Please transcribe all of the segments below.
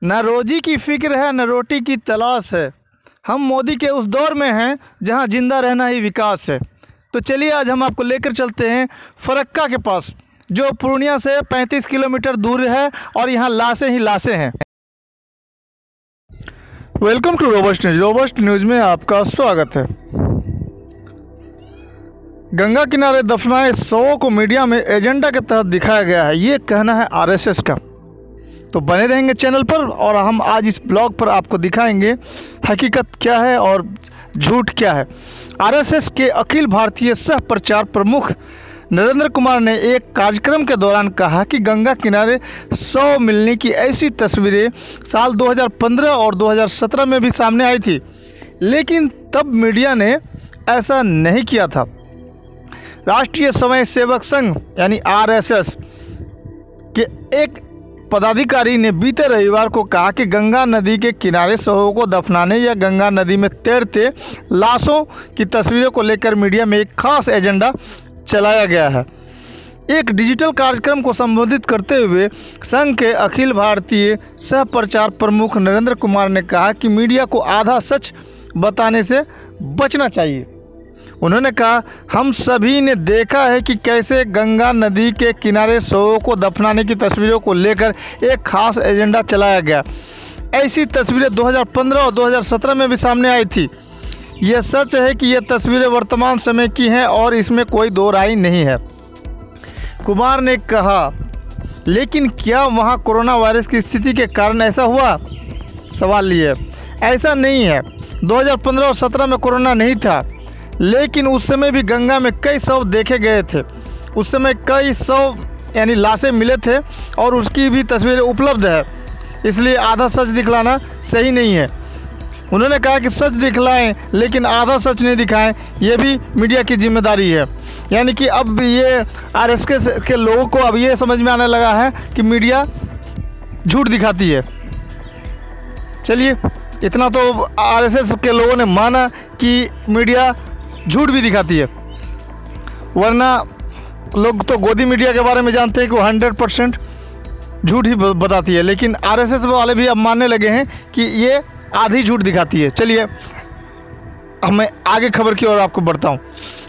न रोजी की फिक्र है न रोटी की तलाश है। हम मोदी के उस दौर में हैं जहां जिंदा रहना ही विकास है। तो चलिए आज हम आपको लेकर चलते हैं फरक्का के पास, जो पूर्णिया से 35 किलोमीटर दूर है और यहाँ लाशें ही लाशें हैं। Welcome to Robust News. Robust News में आपका स्वागत है। गंगा किनारे दफनाए शवों को मीडिया में एजेंडा के तहत दिखाया गया है, ये कहना है आरएसएस का। तो बने रहेंगे चैनल पर और हम आज इस ब्लॉग पर आपको दिखाएंगे हकीकत क्या है और झूठ क्या है। आरएसएस के अखिल भारतीय सह प्रचार प्रमुख नरेंद्र कुमार ने एक कार्यक्रम के दौरान कहा कि गंगा किनारे शव मिलने की ऐसी तस्वीरें साल 2015 और 2017 में भी सामने आई थी, लेकिन तब मीडिया ने ऐसा नहीं किया था। राष्ट्रीय स्वयं सेवक संघ यानी आरएसएस के एक पदाधिकारी ने बीते रविवार को कहा कि गंगा नदी के किनारे शवों को दफनाने या गंगा नदी में तैरते लाशों की तस्वीरों को लेकर मीडिया में एक खास एजेंडा चलाया गया है। एक डिजिटल कार्यक्रम को संबोधित करते हुए संघ के अखिल भारतीय सह प्रचार प्रमुख नरेंद्र कुमार ने कहा कि मीडिया को आधा सच बताने से बचना चाहिए। उन्होंने कहा, हम सभी ने देखा है कि कैसे गंगा नदी के किनारे शवों को दफनाने की तस्वीरों को लेकर एक खास एजेंडा चलाया गया। ऐसी तस्वीरें 2015 और 2017 में भी सामने आई थी। यह सच है कि ये तस्वीरें वर्तमान समय की हैं और इसमें कोई दो राय नहीं है। कुमार ने कहा, लेकिन क्या वहाँ कोरोना वायरस की स्थिति के कारण ऐसा हुआ? सवाल ये, ऐसा नहीं है। 2015 और 2017 में कोरोना नहीं था, लेकिन उस समय भी गंगा में कई शव देखे गए थे। उस समय कई शव यानी लाशें मिले थे और उसकी भी तस्वीरें उपलब्ध है, इसलिए आधा सच दिखलाना सही नहीं है। उन्होंने कहा कि सच दिखलाएं लेकिन आधा सच नहीं दिखाएं, यह भी मीडिया की जिम्मेदारी है। यानी कि अब ये आरएसएस के लोगों को अब ये समझ में आने लगा है कि मीडिया झूठ दिखाती है। चलिए, इतना तो आरएसएस के लोगों ने माना कि मीडिया झूठ भी दिखाती है, वरना लोग तो गोदी मीडिया के बारे में जानते हैं कि वो 100% झूठ ही बताती है, लेकिन आरएसएस वाले भी अब मानने लगे हैं कि ये आधी झूठ दिखाती है। चलिए मैं आगे खबर की ओर आपको बढ़ता हूँ।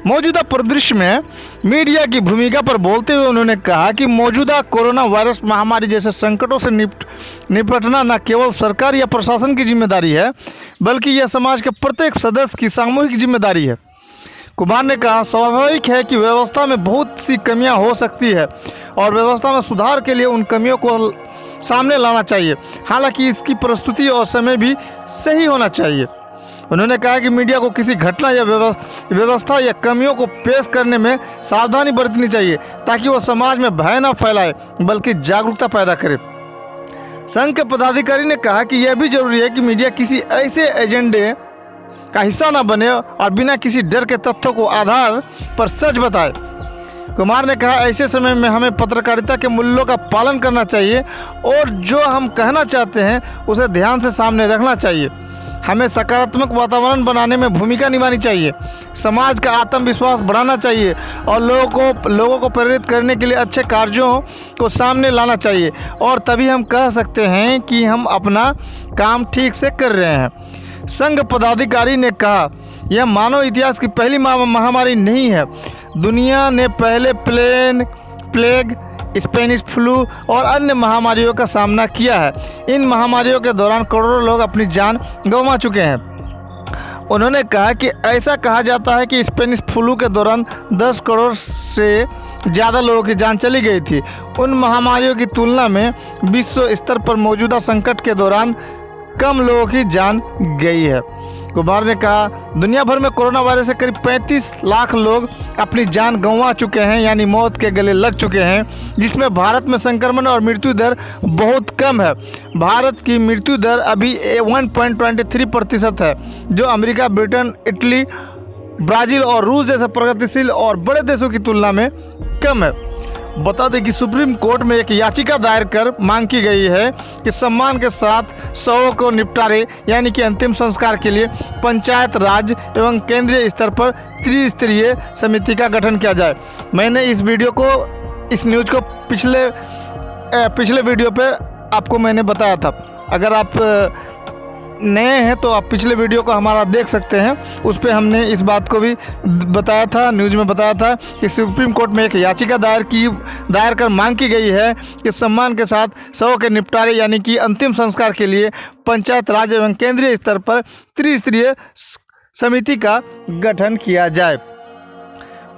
मौजूदा परिदृश्य में मीडिया की भूमिका पर बोलते हुए उन्होंने कहा कि मौजूदा कोरोना वायरस महामारी जैसे संकटों से निपटना न केवल सरकार या प्रशासन की जिम्मेदारी है, बल्कि यह समाज के प्रत्येक सदस्य की सामूहिक जिम्मेदारी है। कुमार ने कहा, स्वाभाविक है कि व्यवस्था में बहुत सी कमियां हो सकती है और व्यवस्था में सुधार के लिए उन कमियों को सामने लाना चाहिए। हालांकि इसकी प्रस्तुति और समय भी सही होना चाहिए। उन्होंने कहा कि मीडिया को किसी घटना या व्यवस्था या कमियों को पेश करने में सावधानी बरतनी चाहिए, ताकि वह समाज में भय न फैलाए बल्कि जागरूकता पैदा करे। संघ के पदाधिकारी ने कहा कि यह भी जरूरी है कि मीडिया किसी ऐसे एजेंडे का हिस्सा न बने और बिना किसी डर के तथ्यों को आधार पर सच बताए। कुमार ने कहा, ऐसे समय में हमें पत्रकारिता के मूल्यों का पालन करना चाहिए और जो हम कहना चाहते हैं उसे ध्यान से सामने रखना चाहिए। हमें सकारात्मक वातावरण बनाने में भूमिका निभानी चाहिए, समाज का आत्मविश्वास बढ़ाना चाहिए और लोगों को प्रेरित करने के लिए अच्छे कार्यों को सामने लाना चाहिए, और तभी हम कह सकते हैं कि हम अपना काम ठीक से कर रहे हैं। संघ पदाधिकारी ने कहा, यह मानव इतिहास की पहली महामारी नहीं है। दुनिया ने पहले प्लेग, स्पेनिश फ्लू और अन्य महामारियों का सामना किया है। इन महामारियों के दौरान करोड़ों लोग अपनी जान गंवा चुके हैं। उन्होंने कहा कि ऐसा कहा जाता है कि स्पेनिश फ्लू के दौरान 10 करोड़ से ज़्यादा लोगों की जान चली गई थी। उन महामारियों की तुलना में विश्व स्तर पर मौजूदा संकट के दौरान कम लोगों की जान गई है। कुमार ने कहा, दुनिया भर में कोरोना वायरस से करीब 35 लाख लोग अपनी जान गंवा चुके हैं, यानी मौत के गले लग चुके हैं, जिसमें भारत में संक्रमण और मृत्यु दर बहुत कम है। भारत की मृत्यु दर अभी 1.23% है, जो अमेरिका, ब्रिटेन, इटली, ब्राज़ील और रूस जैसे प्रगतिशील और बड़े देशों की तुलना में कम है। बता दें कि सुप्रीम कोर्ट में एक याचिका दायर कर मांग की गई है कि सम्मान के साथ शवों को निपटारे यानी कि अंतिम संस्कार के लिए पंचायत राज एवं केंद्रीय स्तर पर त्रिस्तरीय समिति का गठन किया जाए। मैंने इस न्यूज को पिछले वीडियो पर आपको मैंने बताया था। अगर आप नए हैं तो आप पिछले वीडियो को हमारा देख सकते हैं, उस पर हमने इस बात को भी बताया था, न्यूज़ में बताया था कि सुप्रीम कोर्ट में एक याचिका दायर कर मांग की गई है कि सम्मान के साथ शवों के निपटारे यानी कि अंतिम संस्कार के लिए पंचायत राज एवं केंद्रीय स्तर पर त्रिस्तरीय समिति का गठन किया जाए।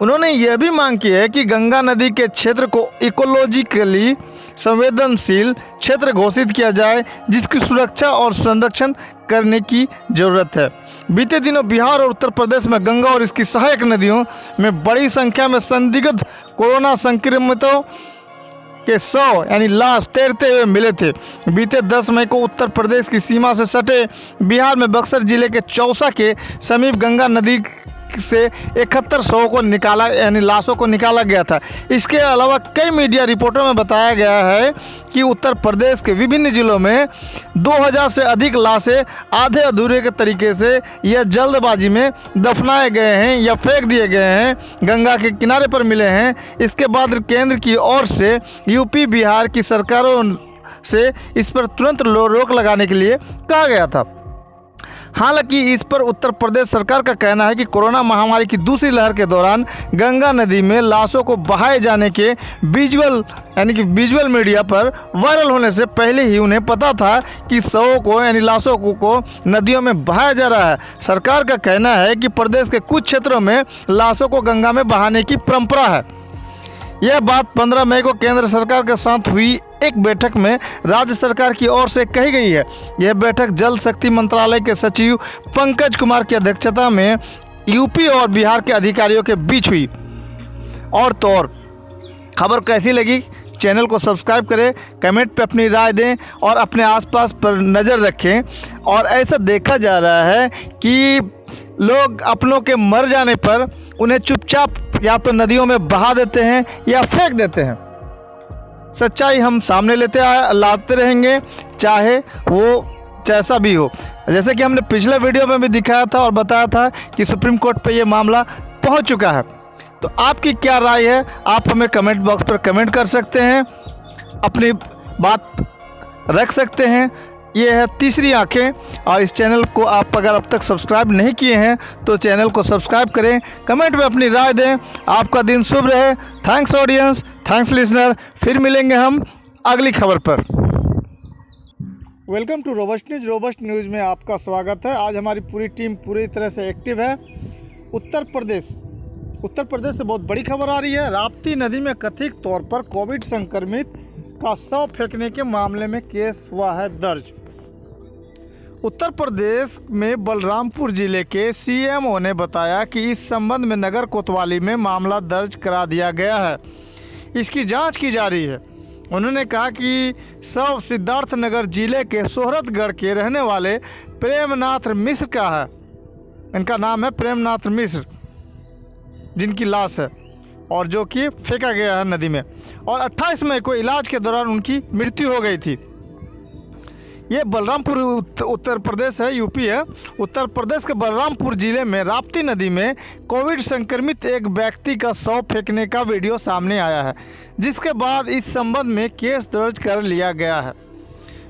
उन्होंने यह भी मांग की है कि गंगा नदी के क्षेत्र को इकोलॉजिकली संवेदनशील क्षेत्र घोषित किया जाए, जिसकी सुरक्षा और संरक्षण करने की जरूरत है। बीते दिनों बिहार और उत्तर प्रदेश में गंगा और इसकी सहायक नदियों में बड़ी संख्या में संदिग्ध कोरोना संक्रमितों के शव यानी लाश तैरते हुए मिले थे। बीते 10 मई को उत्तर प्रदेश की सीमा से सटे बिहार में बक्सर जिले के चौसा के समीप गंगा नदी से 71 शवों को निकाला यानी लाशों को निकाला गया था। इसके अलावा कई मीडिया रिपोर्टों में बताया गया है कि उत्तर प्रदेश के विभिन्न जिलों में 2000 से अधिक लाशें आधे अधूरे के तरीके से या जल्दबाजी में दफनाए गए हैं या फेंक दिए गए हैं, गंगा के किनारे पर मिले हैं। इसके बाद केंद्र की ओर से यूपी बिहार की सरकारों से इस पर तुरंत रोक लगाने के लिए कहा गया था। हालांकि इस पर उत्तर प्रदेश सरकार का कहना है कि कोरोना महामारी की दूसरी लहर के दौरान गंगा नदी में लाशों को बहाए जाने के विजुअल मीडिया पर वायरल होने से पहले ही उन्हें पता था कि शवों को यानी लाशों को नदियों में बहाया जा रहा है। सरकार का कहना है कि प्रदेश के कुछ क्षेत्रों में लाशों को गंगा में बहाने की परंपरा है। यह बात 15 मई को केंद्र सरकार के साथ हुई एक बैठक में राज्य सरकार की ओर से कही गई है। यह बैठक जल शक्ति मंत्रालय के सचिव पंकज कुमार की अध्यक्षता में यूपी और बिहार के अधिकारियों के बीच हुई। और तो और खबर कैसी लगी, चैनल को सब्सक्राइब करें, कमेंट पे अपनी राय दें और अपने आसपास पर नज़र रखें। और ऐसा देखा जा रहा है कि लोग अपनों के मर जाने पर उन्हें चुपचाप या तो नदियों में बहा देते हैं या फेंक देते हैं। सच्चाई हम सामने लाते रहेंगे, चाहे वो जैसा भी हो। जैसे कि हमने पिछले वीडियो में भी दिखाया था और बताया था कि सुप्रीम कोर्ट पे ये मामला पहुंच चुका है। तो आपकी क्या राय है, आप हमें कमेंट बॉक्स पर कमेंट कर सकते हैं, अपनी बात रख सकते हैं। ये है तीसरी आंखें, और इस चैनल को आप अगर अब तक सब्सक्राइब नहीं किए हैं तो चैनल को सब्सक्राइब करें, कमेंट में अपनी राय दें। आपका दिन शुभ रहे। Thanks audience, thanks listener. फिर मिलेंगे हम अगली खबर पर। वेलकम टू रोबस्ट न्यूज़ में आपका स्वागत है। आज हमारी पूरी टीम पूरी तरह से एक्टिव है। उत्तर प्रदेश से बहुत बड़ी खबर आ रही है। राप्ती नदी में कथित तौर पर कोविड संक्रमित का शव फेंकने के मामले में केस हुआ है दर्ज। उत्तर प्रदेश में बलरामपुर जिले के सीएमओ ने बताया कि इस संबंध में नगर कोतवाली में मामला दर्ज करा दिया गया है, इसकी जांच की जा रही है। उन्होंने कहा कि शव सिद्धार्थनगर जिले के सोहरतगढ़ के रहने वाले प्रेमनाथ मिश्र का है। इनका नाम है प्रेमनाथ मिश्र, जिनकी लाश है और जो कि फेंका गया है नदी में, और 28 मई को इलाज के दौरान उनकी मृत्यु हो गई थी। ये बलरामपुर उत्तर प्रदेश है, यूपी है। उत्तर प्रदेश के बलरामपुर जिले में राप्ती नदी में कोविड संक्रमित एक व्यक्ति का शव फेंकने का वीडियो सामने आया है, जिसके बाद इस संबंध में केस दर्ज कर लिया गया है।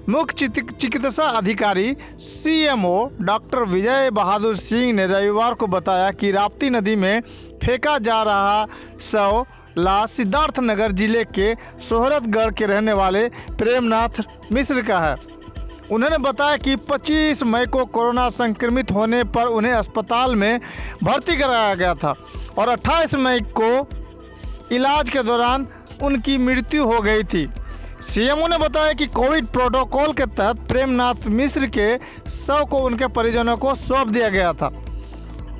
मुख्य चिकित्सा अधिकारी सीएमओ डॉक्टर विजय बहादुर सिंह ने रविवार को बताया कि राप्ती नदी में फेंका जा रहा शव लाश सिद्धार्थनगर जिले के सोहरतगढ़ के रहने वाले प्रेमनाथ मिश्र का है। उन्होंने बताया कि 25 मई को कोरोना संक्रमित होने पर उन्हें अस्पताल में भर्ती कराया गया था और 28 मई को इलाज के दौरान उनकी मृत्यु हो गई थी। सीएमओ ने बताया कि कोविड प्रोटोकॉल के तहत प्रेमनाथ मिश्र के शव को उनके परिजनों को सौंप दिया गया था।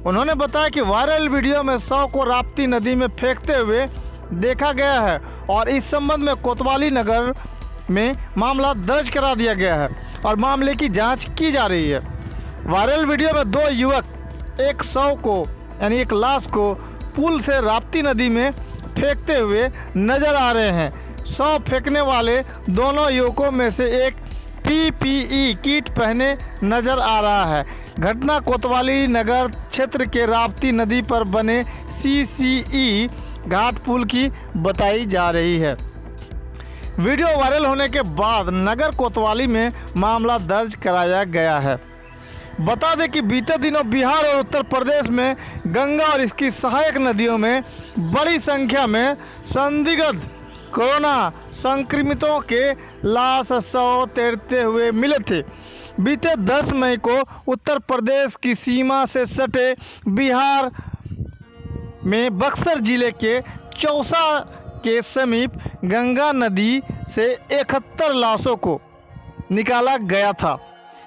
उन्होंने बताया कि वायरल वीडियो में शव को राप्ती नदी में फेंकते हुए देखा गया है और इस संबंध में कोतवाली नगर में मामला दर्ज करा दिया गया है और मामले की जांच की जा रही है। वायरल वीडियो में 2 युवक एक शव को यानी एक लाश को पुल से राप्ती नदी में फेंकते हुए नजर आ रहे हैं। शव फेंकने वाले दोनों युवकों में से एक पीपीई किट पहने नजर आ रहा है। घटना कोतवाली नगर क्षेत्र के राप्ती नदी पर बने सीसीई घाट पुल की बताई जा रही है। वीडियो वायरल होने के बाद नगर कोतवाली में मामला दर्ज कराया गया है। बता दें कि बीते दिनों बिहार और उत्तर प्रदेश में गंगा और इसकी सहायक नदियों में बड़ी संख्या में संदिग्ध कोरोना संक्रमितों के लाश शव तैरते हुए मिले थे। बीते 10 मई को उत्तर प्रदेश की सीमा से सटे बिहार में बक्सर जिले के चौसा के समीप गंगा नदी से 71 लाशों को निकाला गया था।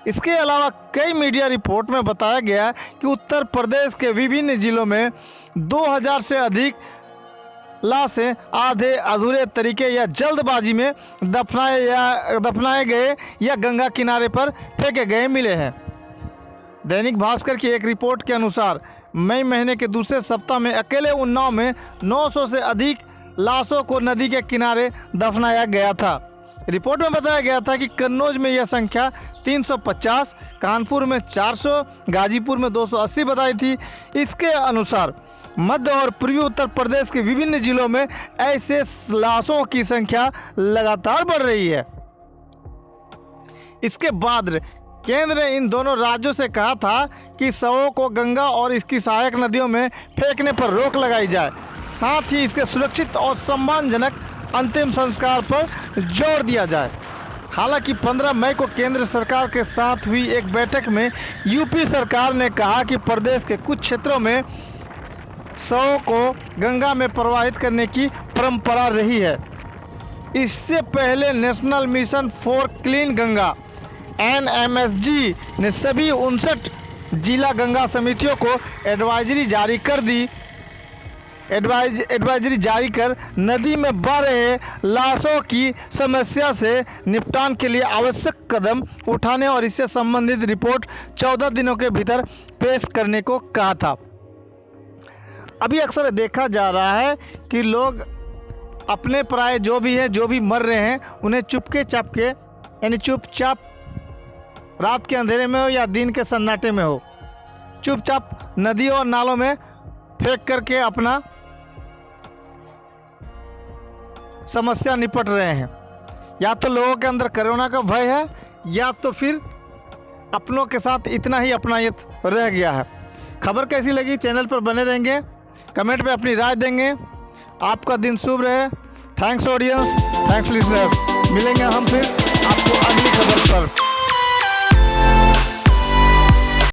इसके अलावा कई मीडिया रिपोर्ट में बताया गया कि उत्तर प्रदेश के विभिन्न जिलों में 2000 से अधिक लाशें आधे अधूरे तरीके या जल्दबाजी में दफनाए गए या गंगा किनारे पर फेंके गए मिले हैं। दैनिक भास्कर की एक रिपोर्ट के अनुसार मई महीने के दूसरे सप्ताह में अकेले उन्नाव में 900 से अधिक लाशों को नदी के किनारे दफनाया गया था। रिपोर्ट में बताया गया था कि कन्नौज में यह संख्या 350, कानपुर में 400, गाजीपुर में 280 बताई थी। इसके अनुसार मध्य और पूर्वी उत्तर प्रदेश के विभिन्न जिलों में ऐसे लाशों की संख्या लगातार बढ़ रही है। इसके बाद केंद्र ने इन दोनों राज्यों से कहा था कि शवों को गंगा और इसकी सहायक नदियों में फेंकने पर रोक लगाई जाए, साथ ही इसके सुरक्षित और सम्मानजनक अंतिम संस्कार पर जोर दिया जाए। हालांकि 15 मई को केंद्र सरकार के साथ हुई एक बैठक में यूपी सरकार ने कहा कि प्रदेश के कुछ क्षेत्रों में शवों को गंगा में प्रवाहित करने की परंपरा रही है। इससे पहले national mission for clean Ganga NMSG ने सभी 59 जिला गंगा समितियों को एडवाइजरी जारी कर नदी में बह रहे लाशों की समस्या से निपटान के लिए आवश्यक कदम उठाने और इससे संबंधित रिपोर्ट 14 दिनों के भीतर पेश करने को कहा था। अभी अक्सर देखा जा रहा है कि लोग अपने पराये जो भी मर रहे हैं उन्हें चुपके चापके यानी चुपचाप रात के अंधेरे में हो या दिन के सन्नाटे में हो, चुपचाप नदियों और नालों में फेंक करके अपना समस्या निपट रहे हैं। या तो लोगों के अंदर कोरोना का भय है या तो फिर अपनों के साथ इतना ही अपनायत रह गया है। खबर कैसी लगी चैनल पर बने रहेंगे, कमेंट में अपनी राय देंगे। आपका दिन शुभ रहे। Thanks audience, thanks listener. मिलेंगे हम फिर आपको अगली खबर पर।